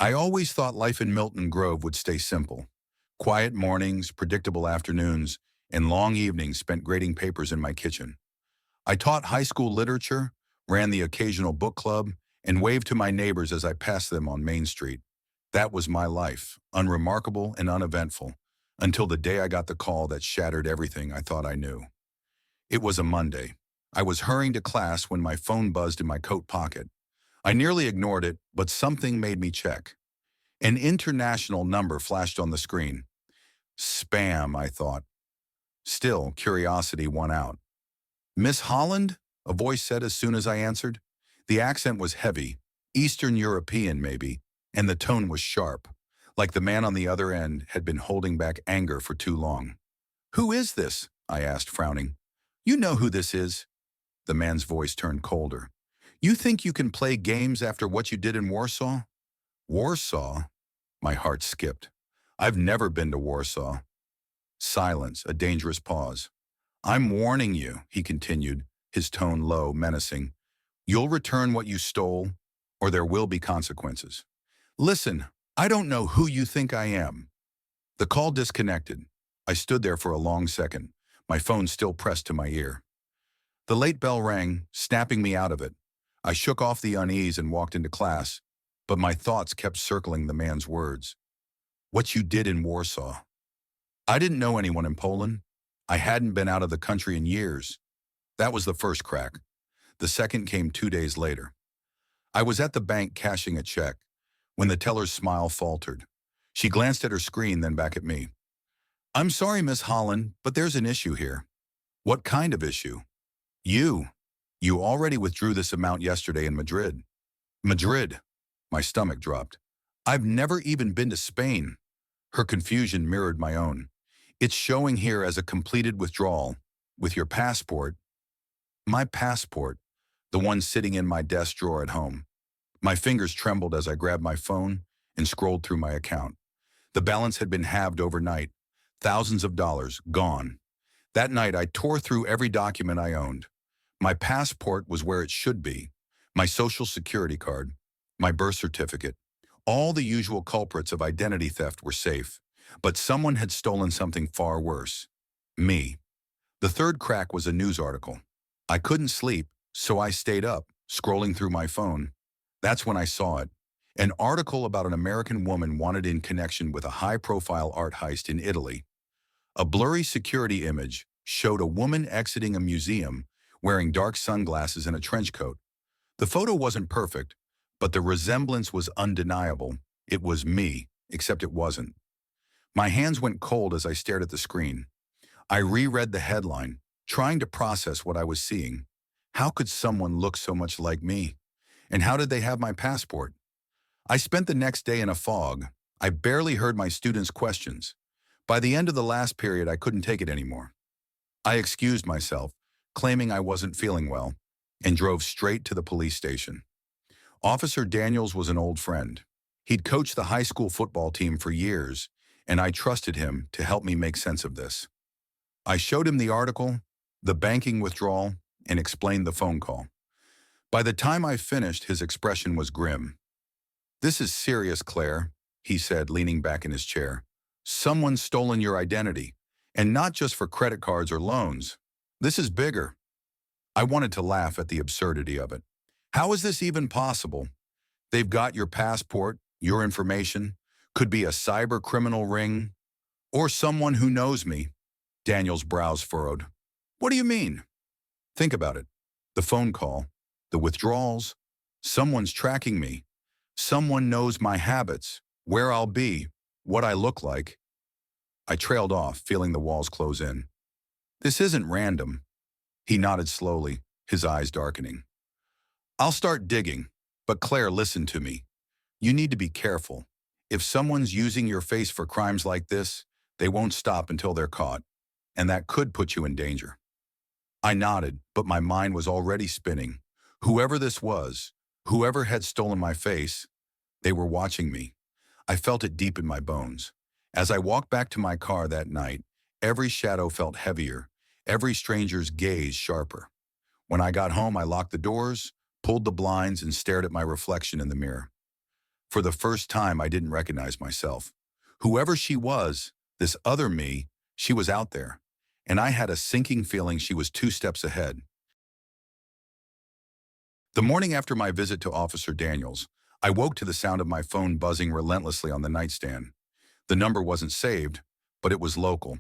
I always thought life in Milton Grove would stay simple. Quiet mornings, predictable afternoons, and long evenings spent grading papers in my kitchen. I taught high school literature, ran the occasional book club, and waved to my neighbors as I passed them on Main Street. That was my life, unremarkable and uneventful, until the day I got the call that shattered everything I thought I knew. It was a Monday. I was hurrying to class when my phone buzzed in my coat pocket. I nearly ignored it, but something made me check. An international number flashed on the screen. Spam, I thought. Still, curiosity won out. Miss Holland? A voice said as soon as I answered. The accent was heavy, Eastern European maybe, and the tone was sharp, like the man on the other end had been holding back anger for too long. "Who is this?" I asked, frowning. "You know who this is." The man's voice turned colder. "You think you can play games after what you did in Warsaw?" "Warsaw?" My heart skipped. "I've never been to Warsaw." Silence, a dangerous pause. "I'm warning you," he continued, his tone low, menacing. "You'll return what you stole, or there will be consequences. Listen, I don't know who you think I am." The call disconnected. I stood there for a long second, my phone still pressed to my ear. The late bell rang, snapping me out of it. I shook off the unease and walked into class, but my thoughts kept circling the man's words. What you did in Warsaw. I didn't know anyone in Poland. I hadn't been out of the country in years. That was the first crack. The second came 2 days later. I was at the bank cashing a check when the teller's smile faltered. She glanced at her screen, then back at me. "I'm sorry, Miss Holland, but there's an issue here." "What kind of issue?" "You. You already withdrew this amount yesterday in Madrid." "Madrid?" My stomach dropped. "I've never even been to Spain." Her confusion mirrored my own. "It's showing here as a completed withdrawal. With your passport." My passport, the one sitting in my desk drawer at home. My fingers trembled as I grabbed my phone and scrolled through my account. The balance had been halved overnight. Thousands of dollars, gone. That night, I tore through every document I owned. My passport was where it should be. My social security card, my birth certificate. All the usual culprits of identity theft were safe. But someone had stolen something far worse. Me. The third crack was a news article. I couldn't sleep, so I stayed up, scrolling through my phone. That's when I saw it. An article about an American woman wanted in connection with a high-profile art heist in Italy. A blurry security image showed a woman exiting a museum wearing dark sunglasses and a trench coat. The photo wasn't perfect, but the resemblance was undeniable. It was me, except it wasn't. My hands went cold as I stared at the screen. I reread the headline, trying to process what I was seeing. How could someone look so much like me? And how did they have my passport? I spent the next day in a fog. I barely heard my students' questions. By the end of the last period, I couldn't take it anymore. I excused myself, claiming I wasn't feeling well, and drove straight to the police station. Officer Daniels was an old friend. He'd coached the high school football team for years, and I trusted him to help me make sense of this. I showed him the article, the banking withdrawal, and explained the phone call. By the time I finished, his expression was grim. "This is serious, Claire," he said, leaning back in his chair. "Someone's stolen your identity, and not just for credit cards or loans. This is bigger." I wanted to laugh at the absurdity of it. How is this even possible? They've got your passport, your information, could be a cyber criminal ring, or someone who knows me. Daniel's brows furrowed. "What do you mean?" "Think about it. The phone call, the withdrawals. Someone's tracking me. Someone knows my habits, where I'll be, what I look like." I trailed off, feeling the walls close in. "This isn't random." He nodded slowly, his eyes darkening. "I'll start digging, but Claire, listen to me. You need to be careful. If someone's using your face for crimes like this, they won't stop until they're caught, and that could put you in danger." I nodded, but my mind was already spinning. Whoever this was, whoever had stolen my face, they were watching me. I felt it deep in my bones. As I walked back to my car that night, every shadow felt heavier, every stranger's gaze sharper. When I got home, I locked the doors, pulled the blinds, and stared at my reflection in the mirror. For the first time, I didn't recognize myself. Whoever she was, this other me, she was out there. And I had a sinking feeling she was 2 steps ahead. The morning after my visit to Officer Daniels, I woke to the sound of my phone buzzing relentlessly on the nightstand. The number wasn't saved, but it was local.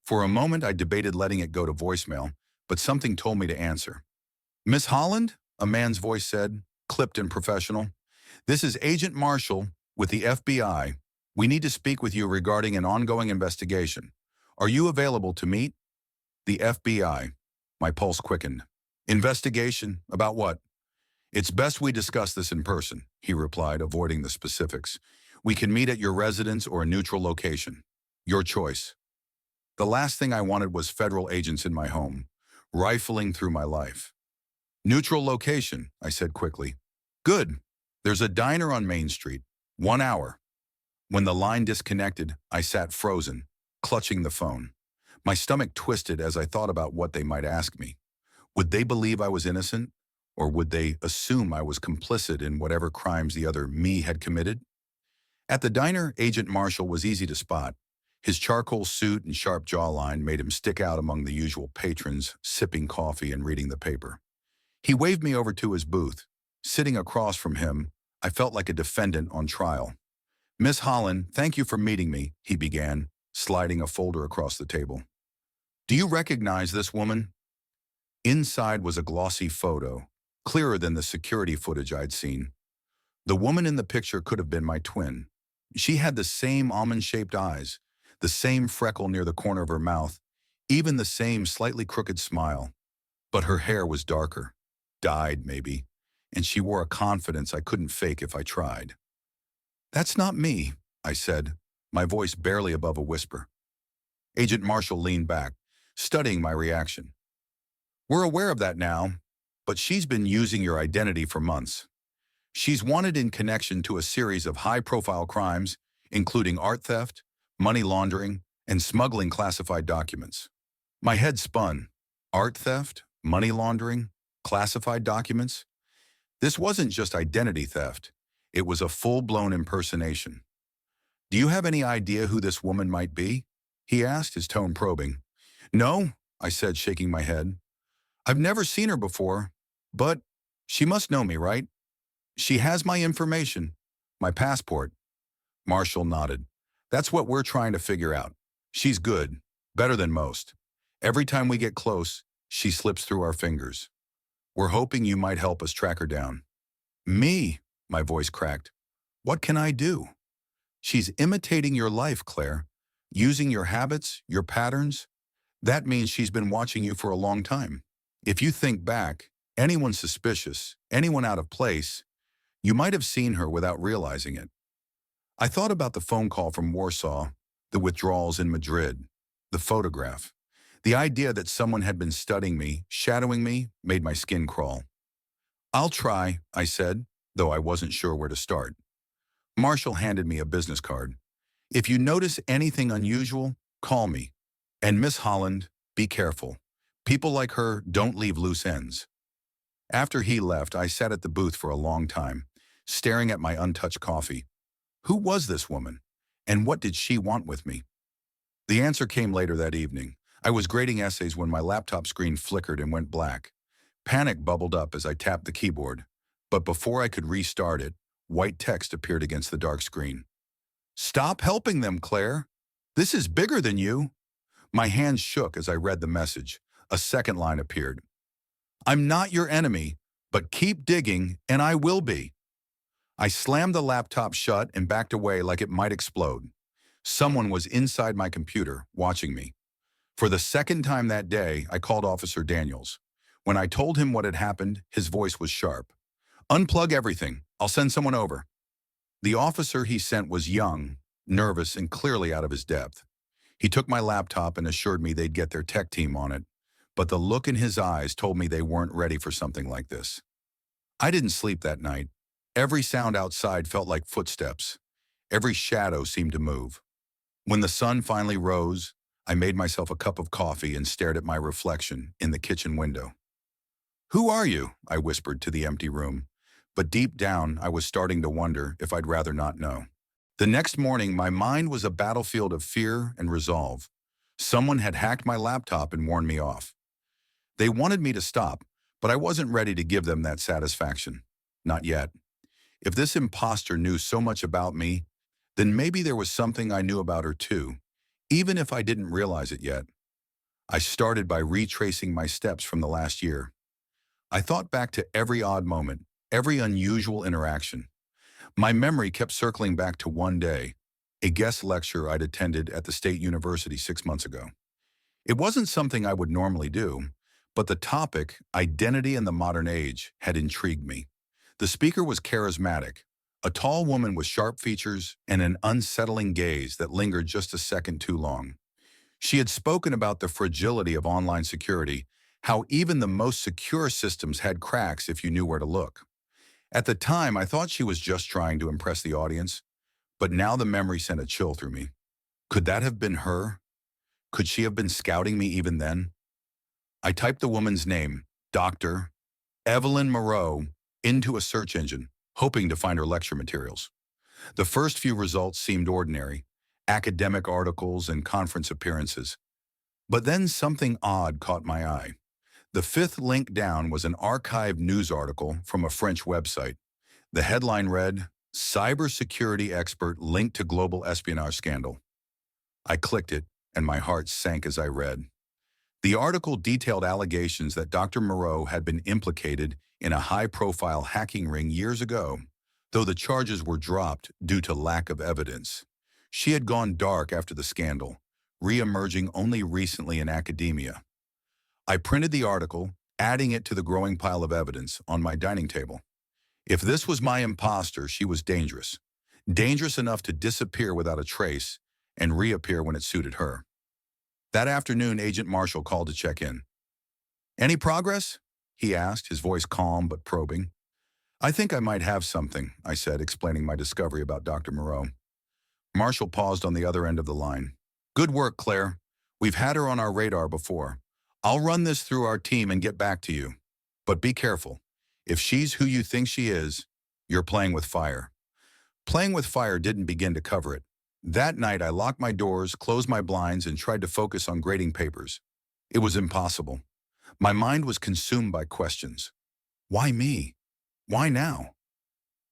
For a moment, I debated letting it go to voicemail, but something told me to answer. "Miss Holland?" a man's voice said, clipped and professional. "This is Agent Marshall with the FBI. We need to speak with you regarding an ongoing investigation. Are you available to meet?" The FBI. My pulse quickened. "Investigation? About what?" "It's best we discuss this in person," he replied, avoiding the specifics. "We can meet at your residence or a neutral location. Your choice." The last thing I wanted was federal agents in my home, rifling through my life. "Neutral location," I said quickly. "Good. There's a diner on Main Street. 1 hour." When the line disconnected, I sat frozen, clutching the phone. My stomach twisted as I thought about what they might ask me. Would they believe I was innocent? Or would they assume I was complicit in whatever crimes the other me had committed? At the diner, Agent Marshall was easy to spot. His charcoal suit and sharp jawline made him stick out among the usual patrons, sipping coffee and reading the paper. He waved me over to his booth. Sitting across from him, I felt like a defendant on trial. "Miss Holland, thank you for meeting me," he began, sliding a folder across the table. "Do you recognize this woman?" Inside was a glossy photo, clearer than the security footage I'd seen. The woman in the picture could have been my twin. She had the same almond-shaped eyes, the same freckle near the corner of her mouth, even the same slightly crooked smile. But her hair was darker, dyed maybe, and she wore a confidence I couldn't fake if I tried. "That's not me," I said, my voice barely above a whisper. Agent Marshall leaned back, studying my reaction. "We're aware of that now, but she's been using your identity for months. She's wanted in connection to a series of high-profile crimes, including art theft, money laundering, and smuggling classified documents." My head spun. Art theft, money laundering, classified documents? This wasn't just identity theft. It was a full-blown impersonation. "Do you have any idea who this woman might be?" he asked, his tone probing. "No," I said, shaking my head. "I've never seen her before, but she must know me, right? She has my information, my passport." Marshall nodded. "That's what we're trying to figure out. She's good, better than most. Every time we get close, she slips through our fingers. We're hoping you might help us track her down." "Me?" my voice cracked. "What can I do?" "She's imitating your life, Claire. Using your habits, your patterns. That means she's been watching you for a long time. If you think back, anyone suspicious, anyone out of place, you might have seen her without realizing it." I thought about the phone call from Warsaw, the withdrawals in Madrid, the photograph. The idea that someone had been studying me, shadowing me, made my skin crawl. "I'll try," I said, though I wasn't sure where to start. Marshall handed me a business card. "If you notice anything unusual, call me. And Miss Holland, be careful. People like her don't leave loose ends." After he left, I sat at the booth for a long time, staring at my untouched coffee. Who was this woman? And what did she want with me? The answer came later that evening. I was grading essays when my laptop screen flickered and went black. Panic bubbled up as I tapped the keyboard. But before I could restart it, white text appeared against the dark screen. "Stop helping them, Claire. This is bigger than you." My hands shook as I read the message. A second line appeared. "I'm not your enemy, but keep digging and I will be." I slammed the laptop shut and backed away like it might explode. Someone was inside my computer, watching me. For the second time that day, I called Officer Daniels. When I told him what had happened, his voice was sharp. "Unplug everything. I'll send someone over." The officer he sent was young, nervous, and clearly out of his depth. He took my laptop and assured me they'd get their tech team on it, but the look in his eyes told me they weren't ready for something like this. I didn't sleep that night. Every sound outside felt like footsteps. Every shadow seemed to move. When the sun finally rose, I made myself a cup of coffee and stared at my reflection in the kitchen window. "Who are you?" I whispered to the empty room. but deep down, I was starting to wonder if I'd rather not know. The next morning, my mind was a battlefield of fear and resolve. Someone had hacked my laptop and warned me off. They wanted me to stop, but I wasn't ready to give them that satisfaction. Not yet. If this imposter knew so much about me, then maybe there was something I knew about her too, even if I didn't realize it yet. I started by retracing my steps from the last year. I thought back to every odd moment, every unusual interaction. My memory kept circling back to one day, a guest lecture I'd attended at the State University 6 months ago. It wasn't something I would normally do, but the topic, identity in the modern age, had intrigued me. The speaker was charismatic, a tall woman with sharp features and an unsettling gaze that lingered just a second too long. She had spoken about the fragility of online security, how even the most secure systems had cracks if you knew where to look. At the time, I thought she was just trying to impress the audience, but now the memory sent a chill through me. Could that have been her? Could she have been scouting me even then? I typed the woman's name, Dr. Evelyn Moreau, into a search engine, hoping to find her lecture materials. The first few results seemed ordinary, academic articles and conference appearances. But then something odd caught my eye. The fifth link down was an archived news article from a French website. The headline read, "Cybersecurity Expert Linked to Global Espionage Scandal." I clicked it, and my heart sank as I read. The article detailed allegations that Dr. Moreau had been implicated in a high-profile hacking ring years ago, though the charges were dropped due to lack of evidence. She had gone dark after the scandal, re-emerging only recently in academia. I printed the article, adding it to the growing pile of evidence on my dining table. If this was my imposter, she was dangerous. Dangerous enough to disappear without a trace and reappear when it suited her. That afternoon, Agent Marshall called to check in. "Any progress?" he asked, his voice calm but probing. "I think I might have something," I said, explaining my discovery about Dr. Moreau. Marshall paused on the other end of the line. "Good work, Claire. We've had her on our radar before. I'll run this through our team and get back to you. But be careful. If she's who you think she is, you're playing with fire." Playing with fire didn't begin to cover it. That night, I locked my doors, closed my blinds, and tried to focus on grading papers. It was impossible. My mind was consumed by questions. Why me? Why now?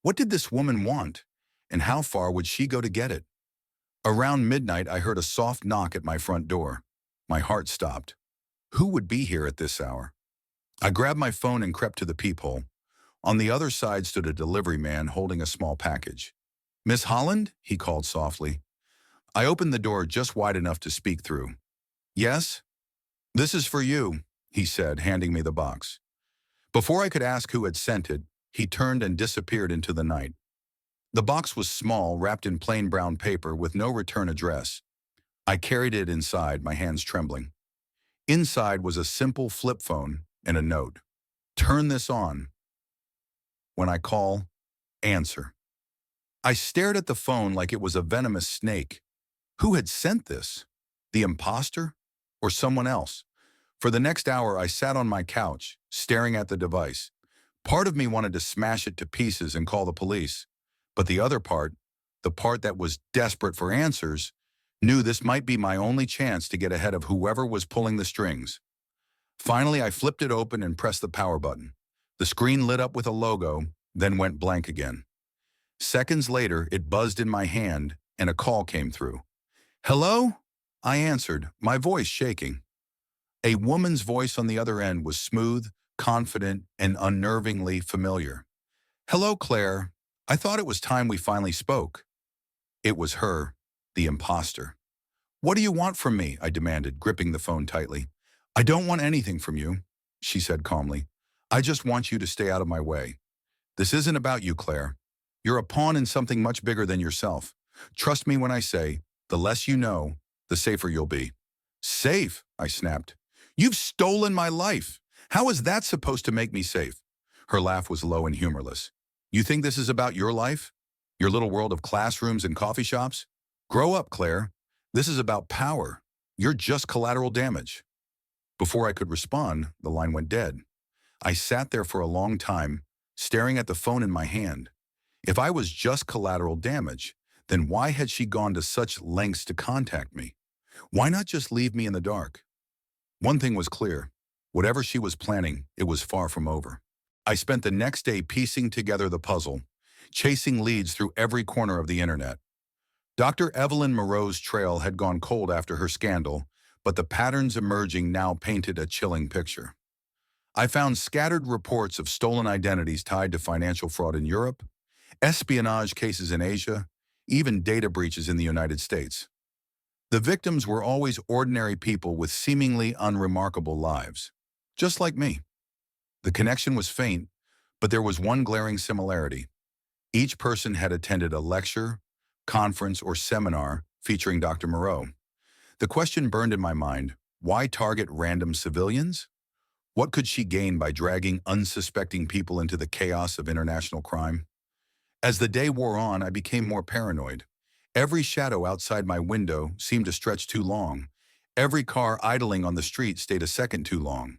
What did this woman want? And how far would she go to get it? Around midnight, I heard a soft knock at my front door. My heart stopped. Who would be here at this hour? I grabbed my phone and crept to the peephole. On the other side stood a delivery man holding a small package. "Miss Holland?" he called softly. I opened the door just wide enough to speak through. "Yes?" "This is for you," he said, handing me the box. Before I could ask who had sent it, he turned and disappeared into the night. The box was small, wrapped in plain brown paper with no return address. I carried it inside, my hands trembling. Inside was a simple flip phone and a note. "Turn this on. When I call, answer." I stared at the phone like it was a venomous snake. Who had sent this? The imposter? Or someone else? For the next hour, I sat on my couch, staring at the device. Part of me wanted to smash it to pieces and call the police. But the other part, the part that was desperate for answers, knew this might be my only chance to get ahead of whoever was pulling the strings. Finally, I flipped it open and pressed the power button. The screen lit up with a logo, then went blank again. Seconds later, it buzzed in my hand and a call came through. "Hello?" I answered, my voice shaking. A woman's voice on the other end was smooth, confident, and unnervingly familiar. "Hello, Claire. I thought it was time we finally spoke." It was her, the imposter. "What do you want from me?" I demanded, gripping the phone tightly. "I don't want anything from you," she said calmly. "I just want you to stay out of my way. This isn't about you, Claire. You're a pawn in something much bigger than yourself. Trust me when I say, the less you know, the safer you'll be." "Safe?" I snapped. "You've stolen my life. How is that supposed to make me safe?" Her laugh was low and humorless. "You think this is about your life? Your little world of classrooms and coffee shops? Grow up, Claire. This is about power. You're just collateral damage." Before I could respond, the line went dead. I sat there for a long time, staring at the phone in my hand. If I was just collateral damage, then why had she gone to such lengths to contact me? Why not just leave me in the dark? One thing was clear. Whatever she was planning, it was far from over. I spent the next day piecing together the puzzle, chasing leads through every corner of the internet. Dr. Evelyn Moreau's trail had gone cold after her scandal, but the patterns emerging now painted a chilling picture. I found scattered reports of stolen identities tied to financial fraud in Europe, espionage cases in Asia, even data breaches in the United States. The victims were always ordinary people with seemingly unremarkable lives, just like me. The connection was faint, but there was one glaring similarity. Each person had attended a lecture, conference, or seminar featuring Dr. Moreau. The question burned in my mind: why target random civilians? What could she gain by dragging unsuspecting people into the chaos of international crime? As the day wore on, I became more paranoid. Every shadow outside my window seemed to stretch too long. Every car idling on the street stayed a second too long.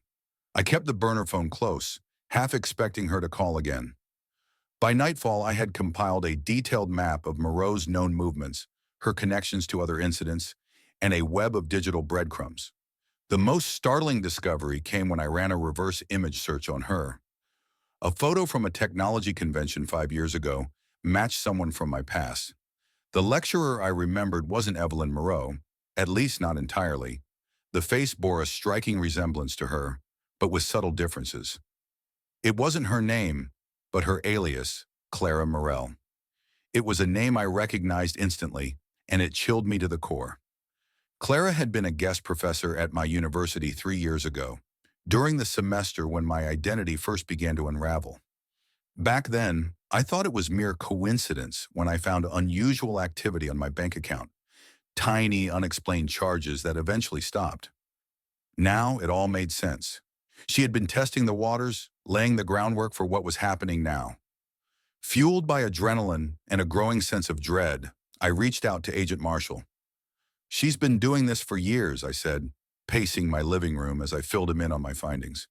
I kept the burner phone close, half expecting her to call again. By nightfall, I had compiled a detailed map of Moreau's known movements, her connections to other incidents, and a web of digital breadcrumbs. The most startling discovery came when I ran a reverse image search on her. A photo from a technology convention 5 years ago matched someone from my past. The lecturer I remembered wasn't Evelyn Moreau, at least not entirely. The face bore a striking resemblance to her, but with subtle differences. It wasn't her name, but her alias, Clara Morell. It was a name I recognized instantly, and it chilled me to the core. Clara had been a guest professor at my university 3 years ago, during the semester when my identity first began to unravel. Back then, I thought it was mere coincidence when I found unusual activity on my bank account, tiny, unexplained charges that eventually stopped. Now it all made sense. She had been testing the waters, laying the groundwork for what was happening now. Fueled by adrenaline and a growing sense of dread, I reached out to Agent Marshall. "She's been doing this for years," I said, pacing my living room as I filled him in on my findings.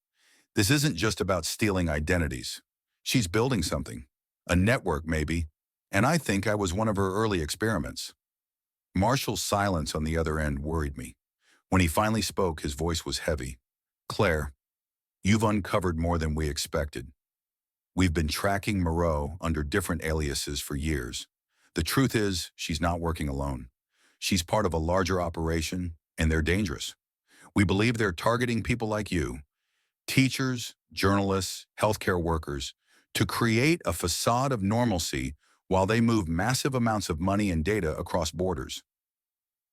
"This isn't just about stealing identities. She's building something. A network, maybe, and I think I was one of her early experiments." Marshall's silence on the other end worried me. When he finally spoke, his voice was heavy. "Claire, you've uncovered more than we expected. We've been tracking Moreau under different aliases for years. The truth is, she's not working alone. She's part of a larger operation, and they're dangerous. We believe they're targeting people like you, teachers, journalists, healthcare workers, to create a facade of normalcy while they move massive amounts of money and data across borders."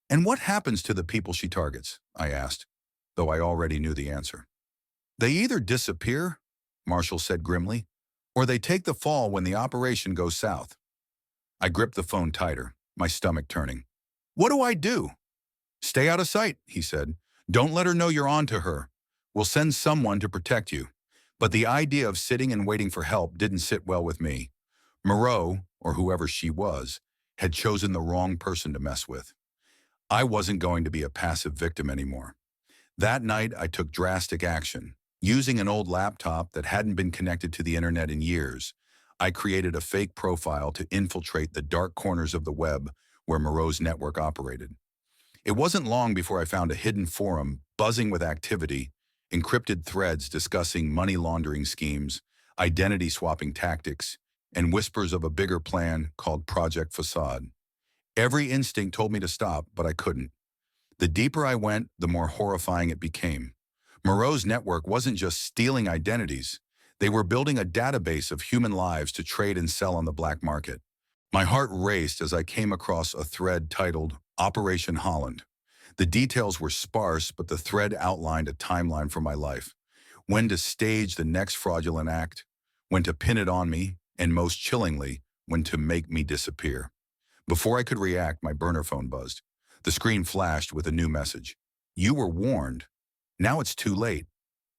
"And what happens to the people she targets?" I asked, though I already knew the answer. "They either disappear," Marshall said grimly, "or they take the fall when the operation goes south." I gripped the phone tighter, my stomach turning. "What do I do?" "Stay out of sight," he said. "Don't let her know you're on to her. We'll send someone to protect you." But the idea of sitting and waiting for help didn't sit well with me. Moreau, or whoever she was, had chosen the wrong person to mess with. I wasn't going to be a passive victim anymore. That night, I took drastic action. Using an old laptop that hadn't been connected to the internet in years, I created a fake profile to infiltrate the dark corners of the web where Moreau's network operated. It wasn't long before I found a hidden forum buzzing with activity, encrypted threads discussing money laundering schemes, identity swapping tactics, and whispers of a bigger plan called Project Facade. Every instinct told me to stop, but I couldn't. The deeper I went, the more horrifying it became. Moreau's network wasn't just stealing identities. They were building a database of human lives to trade and sell on the black market. My heart raced as I came across a thread titled Operation Holland. The details were sparse, but the thread outlined a timeline for my life. When to stage the next fraudulent act, when to pin it on me, and most chillingly, when to make me disappear. Before I could react, my burner phone buzzed. The screen flashed with a new message. "You were warned. Now it's too late."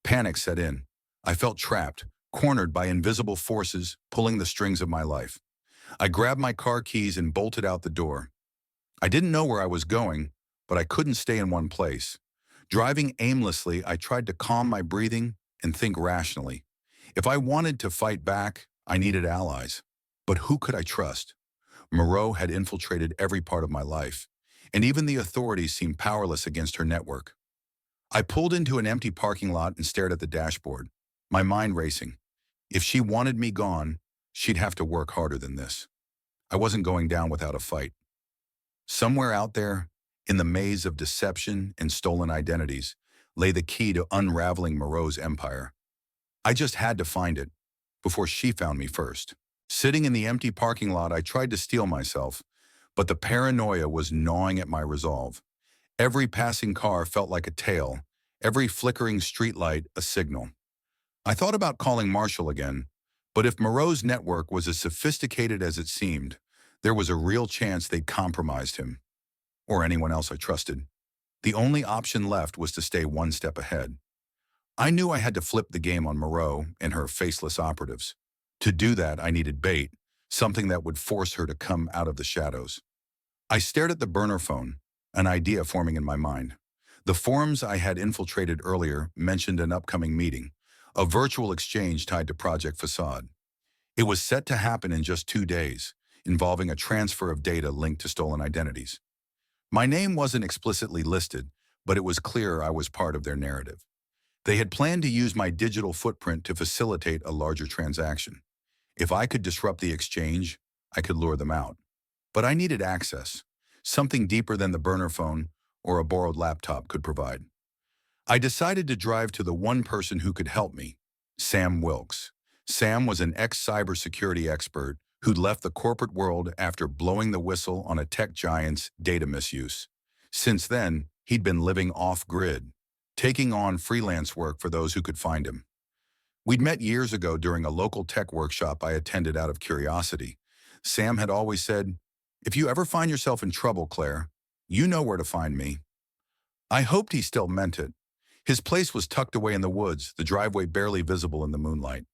Panic set in. I felt trapped, cornered by invisible forces pulling the strings of my life. I grabbed my car keys and bolted out the door. I didn't know where I was going, but I couldn't stay in one place. Driving aimlessly, I tried to calm my breathing and think rationally. If I wanted to fight back, I needed allies. But who could I trust? Moreau had infiltrated every part of my life, and even the authorities seemed powerless against her network. I pulled into an empty parking lot and stared at the dashboard, my mind racing. If she wanted me gone, she'd have to work harder than this. I wasn't going down without a fight. Somewhere out there, in the maze of deception and stolen identities, lay the key to unraveling Moreau's empire. I just had to find it, before she found me first. Sitting in the empty parking lot, I tried to steel myself, but the paranoia was gnawing at my resolve. Every passing car felt like a tale, every flickering streetlight a signal. I thought about calling Marshall again, but if Moreau's network was as sophisticated as it seemed, there was a real chance they'd compromised him, or anyone else I trusted. The only option left was to stay one step ahead. I knew I had to flip the game on Moreau and her faceless operatives. To do that, I needed bait, something that would force her to come out of the shadows. I stared at the burner phone, an idea forming in my mind. The forums I had infiltrated earlier mentioned an upcoming meeting, a virtual exchange tied to Project Facade. It was set to happen in just 2 days, involving a transfer of data linked to stolen identities. My name wasn't explicitly listed, but it was clear I was part of their narrative. They had planned to use my digital footprint to facilitate a larger transaction. If I could disrupt the exchange, I could lure them out. But I needed access, something deeper than the burner phone or a borrowed laptop could provide. I decided to drive to the one person who could help me, Sam Wilkes. Sam was an ex-cybersecurity expert who'd left the corporate world after blowing the whistle on a tech giant's data misuse. Since then, he'd been living off-grid, taking on freelance work for those who could find him. We'd met years ago during a local tech workshop I attended out of curiosity. Sam had always said, "If you ever find yourself in trouble, Claire, you know where to find me." I hoped he still meant it. His place was tucked away in the woods, the driveway barely visible in the moonlight.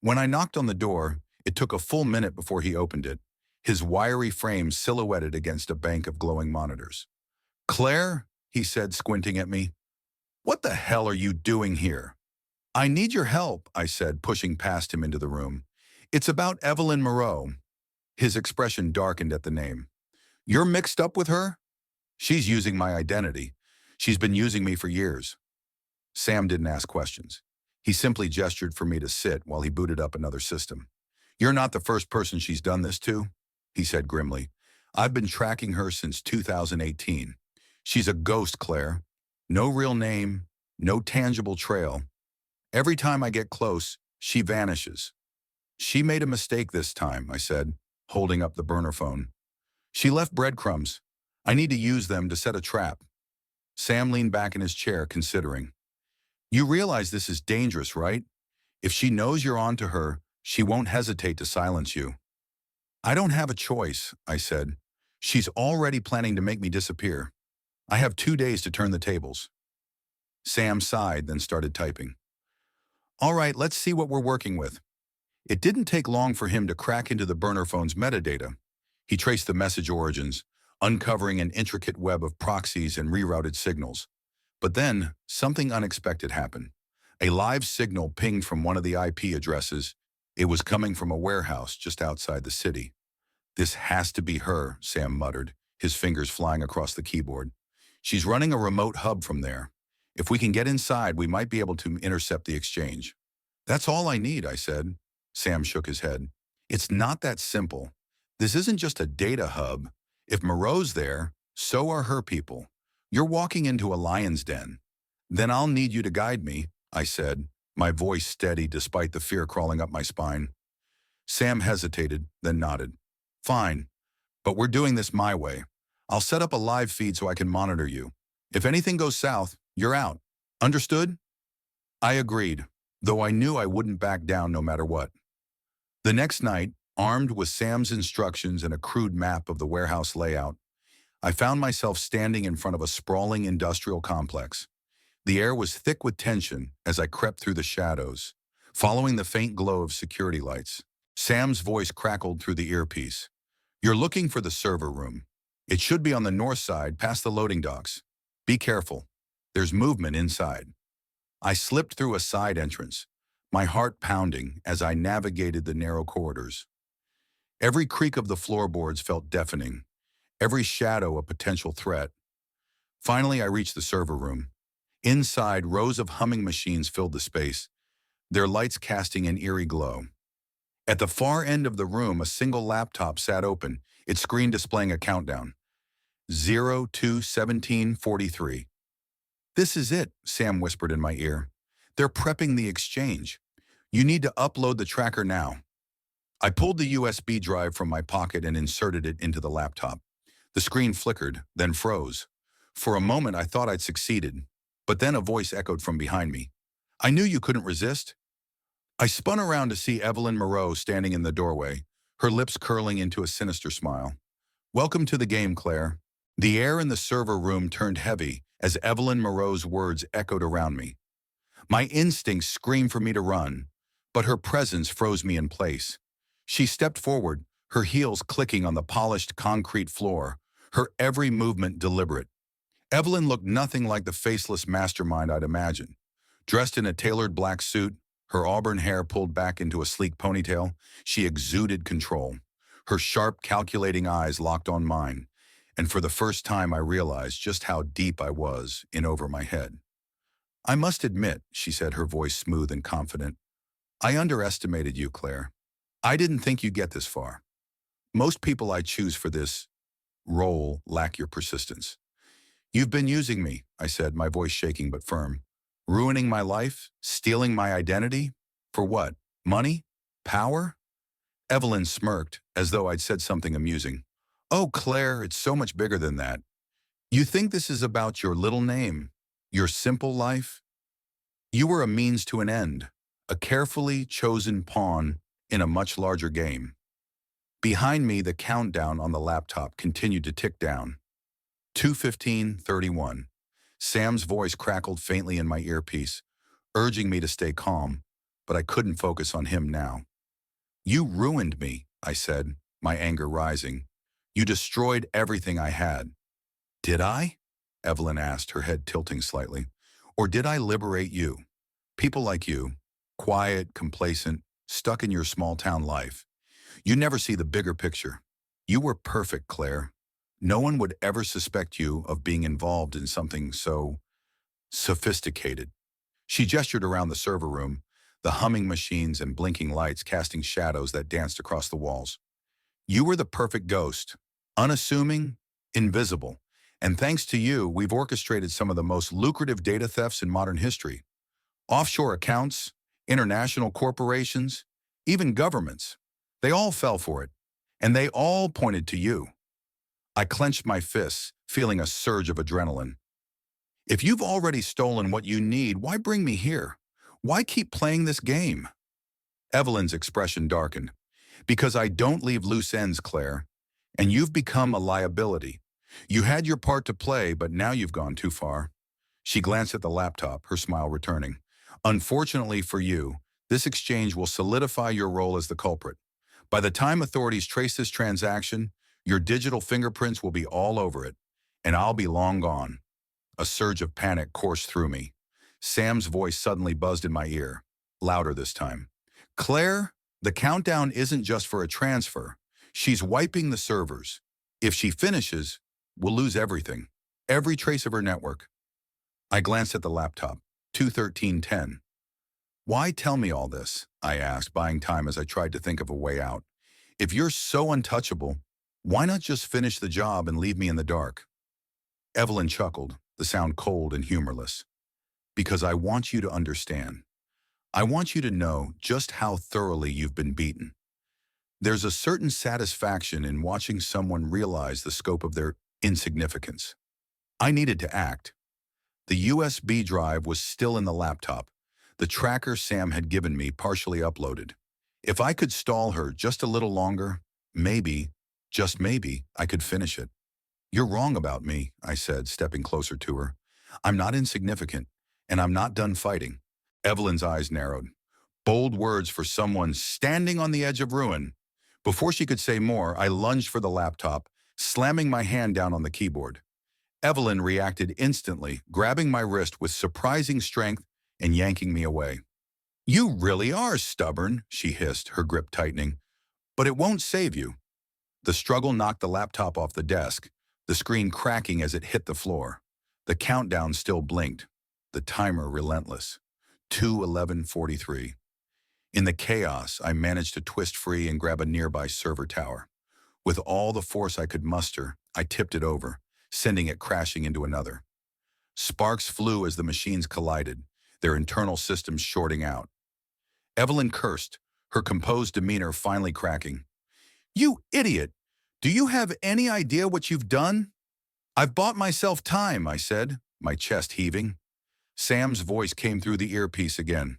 When I knocked on the door, it took a full minute before he opened it, his wiry frame silhouetted against a bank of glowing monitors. "Claire," he said, squinting at me, "what the hell are you doing here?" "I need your help," I said, pushing past him into the room. "It's about Evelyn Moreau." His expression darkened at the name. "You're mixed up with her?" "She's using my identity. She's been using me for years." Sam didn't ask questions. He simply gestured for me to sit while he booted up another system. "You're not the first person she's done this to," he said grimly. "I've been tracking her since 2018. She's a ghost, Claire. No real name, no tangible trail. Every time I get close, she vanishes." "She made a mistake this time," I said, holding up the burner phone. "She left breadcrumbs. I need to use them to set a trap." Sam leaned back in his chair, considering. "You realize this is dangerous, right? If she knows you're on to her, she won't hesitate to silence you." "I don't have a choice," I said. "She's already planning to make me disappear. I have 2 days to turn the tables." Sam sighed, then started typing. "All right, let's see what we're working with." It didn't take long for him to crack into the burner phone's metadata. He traced the message origins, uncovering an intricate web of proxies and rerouted signals. But then, something unexpected happened. A live signal pinged from one of the IP addresses. It was coming from a warehouse just outside the city. "This has to be her," Sam muttered, his fingers flying across the keyboard. "She's running a remote hub from there. If we can get inside, we might be able to intercept the exchange." "That's all I need," I said. Sam shook his head. "It's not that simple. This isn't just a data hub. If Moreau's there, so are her people. You're walking into a lion's den." "Then I'll need you to guide me," I said, my voice steady despite the fear crawling up my spine. Sam hesitated, then nodded. "Fine, but we're doing this my way. I'll set up a live feed so I can monitor you. If anything goes south, you're out. Understood?" I agreed, though I knew I wouldn't back down no matter what. The next night, armed with Sam's instructions and a crude map of the warehouse layout, I found myself standing in front of a sprawling industrial complex. The air was thick with tension as I crept through the shadows, following the faint glow of security lights. Sam's voice crackled through the earpiece. "You're looking for the server room. It should be on the north side past the loading docks. Be careful. There's movement inside." I slipped through a side entrance, my heart pounding as I navigated the narrow corridors. Every creak of the floorboards felt deafening, every shadow a potential threat. Finally, I reached the server room. Inside, rows of humming machines filled the space, their lights casting an eerie glow. At the far end of the room, a single laptop sat open, its screen displaying a countdown. 02-1743. "This is it," Sam whispered in my ear. "They're prepping the exchange. You need to upload the tracker now." I pulled the USB drive from my pocket and inserted it into the laptop. The screen flickered, then froze. For a moment, I thought I'd succeeded, but then a voice echoed from behind me. "I knew you couldn't resist." I spun around to see Evelyn Moreau standing in the doorway, her lips curling into a sinister smile. "Welcome to the game, Claire." The air in the server room turned heavy as Evelyn Moreau's words echoed around me. My instincts screamed for me to run, but her presence froze me in place. She stepped forward, her heels clicking on the polished concrete floor, her every movement deliberate. Evelyn looked nothing like the faceless mastermind I'd imagined. Dressed in a tailored black suit, her auburn hair pulled back into a sleek ponytail, she exuded control. Her sharp, calculating eyes locked on mine, and for the first time I realized just how deep I was in over my head. "I must admit," she said, her voice smooth and confident, "I underestimated you, Claire. I didn't think you'd get this far. Most people I choose for this role lack your persistence." "You've been using me," I said, my voice shaking but firm. "Ruining my life? Stealing my identity? For what? Money? Power?" Evelyn smirked, as though I'd said something amusing. "Oh, Claire, it's so much bigger than that. You think this is about your little name, your simple life? You were a means to an end, a carefully chosen pawn in a much larger game." Behind me, the countdown on the laptop continued to tick down. 2:15:31. Sam's voice crackled faintly in my earpiece, urging me to stay calm, but I couldn't focus on him now. "You ruined me," I said, my anger rising. "You destroyed everything I had." "Did I?" Evelyn asked, her head tilting slightly. "Or did I liberate you? People like you, quiet, complacent, stuck in your small-town life. You never see the bigger picture. You were perfect, Claire. No one would ever suspect you of being involved in something so sophisticated." She gestured around the server room, the humming machines and blinking lights casting shadows that danced across the walls. "You were the perfect ghost, unassuming, invisible. And thanks to you, we've orchestrated some of the most lucrative data thefts in modern history. Offshore accounts, international corporations, even governments. They all fell for it, and they all pointed to you." I clenched my fists, feeling a surge of adrenaline. "If you've already stolen what you need, why bring me here? Why keep playing this game?" Evelyn's expression darkened. "Because I don't leave loose ends, Claire, and you've become a liability. You had your part to play, but now you've gone too far." She glanced at the laptop, her smile returning. "Unfortunately for you, this exchange will solidify your role as the culprit. By the time authorities trace this transaction, your digital fingerprints will be all over it, and I'll be long gone." A surge of panic coursed through me. Sam's voice suddenly buzzed in my ear, louder this time. "Claire, the countdown isn't just for a transfer. She's wiping the servers. If she finishes, we'll lose everything, every trace of her network." I glanced at the laptop. 2:13:10. "Why tell me all this?" I asked, buying time as I tried to think of a way out. "If you're so untouchable, why not just finish the job and leave me in the dark?" Evelyn chuckled, the sound cold and humorless. "Because I want you to understand. I want you to know just how thoroughly you've been beaten. There's a certain satisfaction in watching someone realize the scope of their insignificance." I needed to act. The USB drive was still in the laptop, the tracker Sam had given me partially uploaded. If I could stall her just a little longer, maybe, just maybe, I could finish it. "You're wrong about me," I said, stepping closer to her. "I'm not insignificant, and I'm not done fighting." Evelyn's eyes narrowed. Bold words for someone standing on the edge of ruin. Before she could say more, I lunged for the laptop, slamming my hand down on the keyboard. Evelyn reacted instantly, grabbing my wrist with surprising strength and yanking me away. You really are stubborn, she hissed, her grip tightening. But it won't save you. The struggle knocked the laptop off the desk, the screen cracking as it hit the floor. The countdown still blinked, the timer relentless. 2:11:43. In the chaos, I managed to twist free and grab a nearby server tower. With all the force I could muster, I tipped it over, sending it crashing into another. Sparks flew as the machines collided, their internal systems shorting out. Evelyn cursed, her composed demeanor finally cracking. You idiot! Do you have any idea what you've done? I've bought myself time, I said, my chest heaving. Sam's voice came through the earpiece again.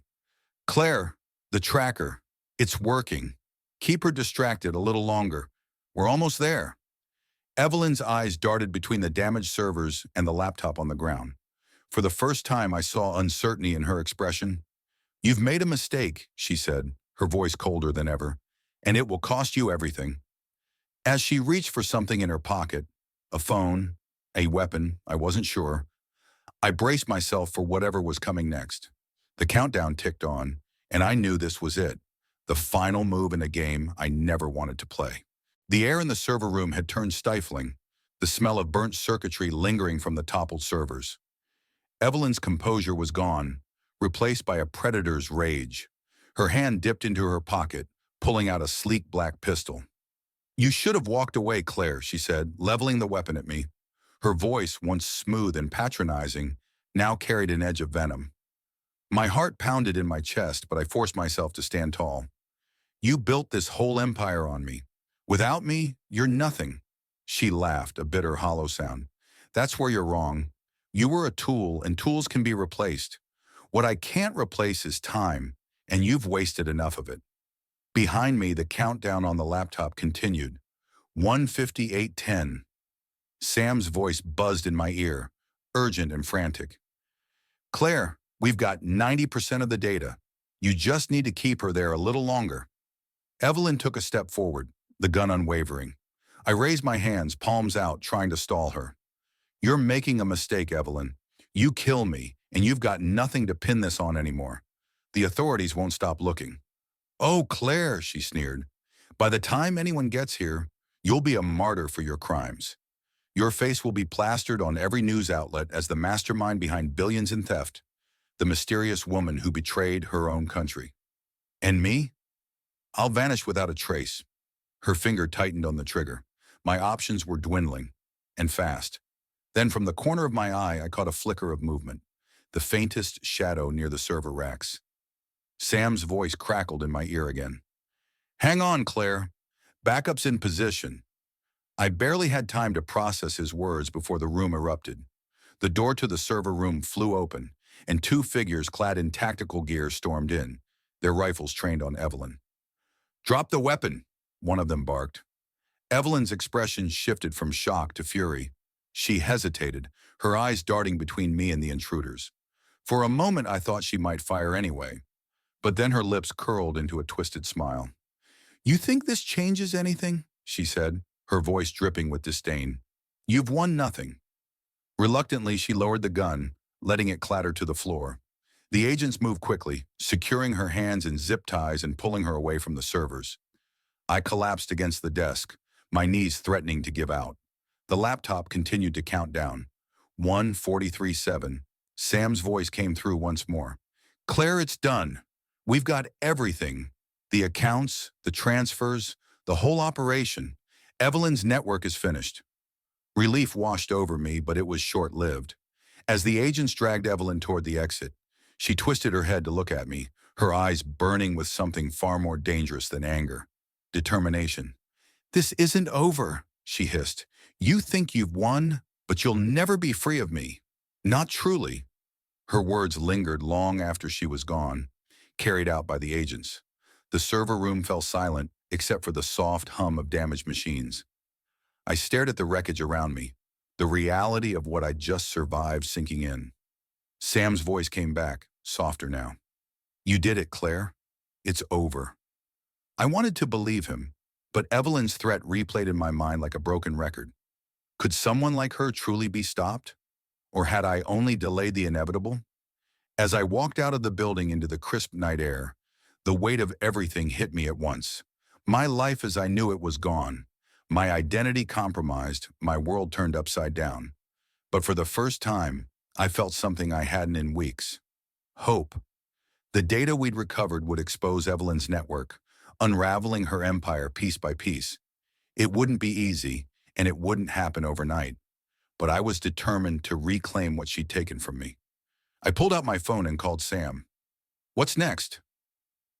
Claire, the tracker, it's working. Keep her distracted a little longer. We're almost there. Evelyn's eyes darted between the damaged servers and the laptop on the ground. For the first time, I saw uncertainty in her expression. You've made a mistake, she said, her voice colder than ever, and it will cost you everything. As she reached for something in her pocket, a phone, a weapon, I wasn't sure, I braced myself for whatever was coming next. The countdown ticked on, and I knew this was it, the final move in a game I never wanted to play. The air in the server room had turned stifling, the smell of burnt circuitry lingering from the toppled servers. Evelyn's composure was gone, replaced by a predator's rage. Her hand dipped into her pocket, pulling out a sleek black pistol. You should have walked away, Claire, she said, leveling the weapon at me. Her voice, once smooth and patronizing, now carried an edge of venom. My heart pounded in my chest, but I forced myself to stand tall. You built this whole empire on me. Without me, you're nothing. She laughed, a bitter, hollow sound. That's where you're wrong. You were a tool, and tools can be replaced. What I can't replace is time, and you've wasted enough of it. Behind me, the countdown on the laptop continued. 1:58:10. Sam's voice buzzed in my ear, urgent and frantic. Claire, we've got 90% of the data. You just need to keep her there a little longer. Evelyn took a step forward, the gun unwavering. I raised my hands, palms out, trying to stall her. You're making a mistake, Evelyn. You kill me, and you've got nothing to pin this on anymore. The authorities won't stop looking. Oh, Claire, she sneered. By the time anyone gets here, you'll be a martyr for your crimes. Your face will be plastered on every news outlet as the mastermind behind billions in theft, the mysterious woman who betrayed her own country. And me? I'll vanish without a trace. Her finger tightened on the trigger. My options were dwindling, and fast. Then from the corner of my eye, I caught a flicker of movement, the faintest shadow near the server racks. Sam's voice crackled in my ear again. Hang on, Claire. Backup's in position. I barely had time to process his words before the room erupted. The door to the server room flew open, and two figures clad in tactical gear stormed in, their rifles trained on Evelyn. Drop the weapon, one of them barked. Evelyn's expression shifted from shock to fury. She hesitated, her eyes darting between me and the intruders. For a moment, I thought she might fire anyway, but then her lips curled into a twisted smile. You think this changes anything? She said, her voice dripping with disdain. You've won nothing. Reluctantly, she lowered the gun, letting it clatter to the floor. The agents moved quickly, securing her hands in zip ties and pulling her away from the servers. I collapsed against the desk, my knees threatening to give out. The laptop continued to count down. 1:43:7. Sam's voice came through once more. Claire, it's done. We've got everything. The accounts, the transfers, the whole operation. Evelyn's network is finished. Relief washed over me, but it was short-lived. As the agents dragged Evelyn toward the exit, she twisted her head to look at me, her eyes burning with something far more dangerous than anger. Determination. This isn't over, she hissed. You think you've won, but you'll never be free of me. Not truly. Her words lingered long after she was gone, carried out by the agents. The server room fell silent, except for the soft hum of damaged machines. I stared at the wreckage around me, the reality of what I'd just survived sinking in. Sam's voice came back, softer now. You did it, Claire. It's over. I wanted to believe him, but Evelyn's threat replayed in my mind like a broken record. Could someone like her truly be stopped? Or had I only delayed the inevitable? As I walked out of the building into the crisp night air, the weight of everything hit me at once. My life as I knew it was gone. My identity compromised, my world turned upside down. But for the first time, I felt something I hadn't in weeks. Hope. The data we'd recovered would expose Evelyn's network, unraveling her empire piece by piece. It wouldn't be easy, and it wouldn't happen overnight. But I was determined to reclaim what she'd taken from me. I pulled out my phone and called Sam. "What's next?"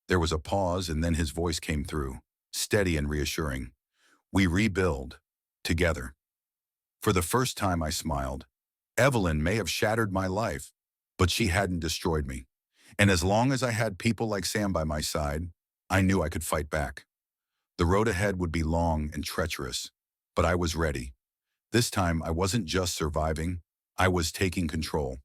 There was a pause, and then his voice came through, steady and reassuring. "We rebuild. Together." For the first time, I smiled. Evelyn may have shattered my life, but she hadn't destroyed me. And as long as I had people like Sam by my side, I knew I could fight back. The road ahead would be long and treacherous, but I was ready. This time, I wasn't just surviving, I was taking control.